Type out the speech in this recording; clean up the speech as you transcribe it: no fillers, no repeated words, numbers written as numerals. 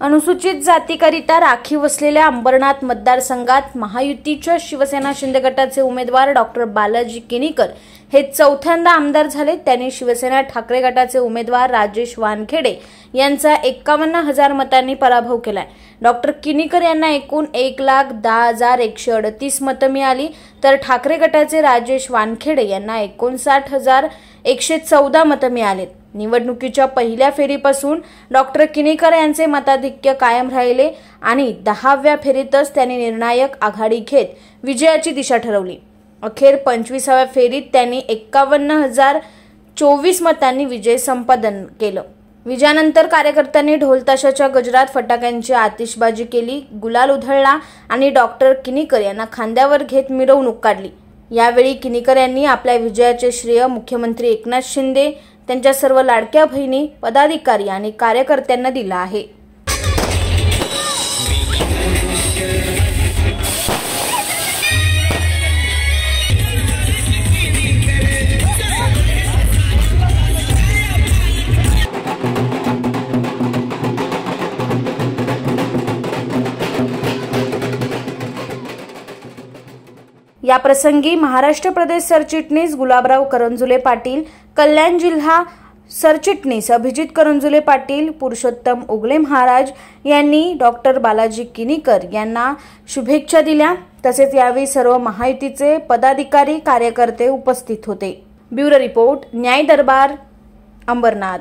अनुसूचित जातीकरिता राखीव असलेल्या अंबरनाथ मतदारसंघात महायुतीच्या शिवसेना शिंदे गटाचे उमेदवार डॉक्टर बालाजी किनीकर हे चौथ्यांदा आमदार झाले। त्यांनी शिवसेना ठाकरे गटाचे उमेदवार राजेश वानखेडे यांचा 51,000 मतांनी पराभव केलाय। डॉक्टर किनीकर यांना एकूण 1,10,138 मतं मिळाली, तर ठाकरे गटाचे राजेश वानखेडे यांना 59,114 मतं मिळाली। निवडणुकीच्या पहिल्या फेरीपासून डॉक्टर किनीकर यांचे मताधिक्य कायम राहिले आणि 10व्या फेरीतच त्यांनी निर्णायक आघाडी घेत विजयाची दिशा ठरवली। अखेर 25व्या फेरीत त्यांनी 51,024 मतांनी विजय संपादन केलं। विजयानंतर कार्यकर्त्यांनी ढोलताशाच्या गजरात फटाक्यांची आतिषबाजी केली, गुलाल उधळला आणि डॉक्टर किनीकर यांना खांद्यावर घेत मिरवणूक काढली। यावेळी किनीकर यांनी आपल्या विजयाचे श्रेय मुख्यमंत्री एकनाथ शिंदे, त्यांच्या सर्व लाडक्या बहिणी, पदाधिकारी आणि कार्यकर्त्यांना दिला आहे। या प्रसंगी महाराष्ट्र प्रदेश सरचिटणीस गुलाबराव करंजुले पाटील, कल्याण जिल्हा सरचिटणीस अभिजित करंजुले पाटील, पुरुषोत्तम उगले महाराज यांनी डॉक्टर बालाजी किनीकर यांना शुभेच्छा दिल्या। तसेच यावेळी सर्व महायुतीचे पदाधिकारी, कार्यकर्ते उपस्थित होते। ब्युरो रिपोर्ट, न्याय दरबार, अंबरनाथ।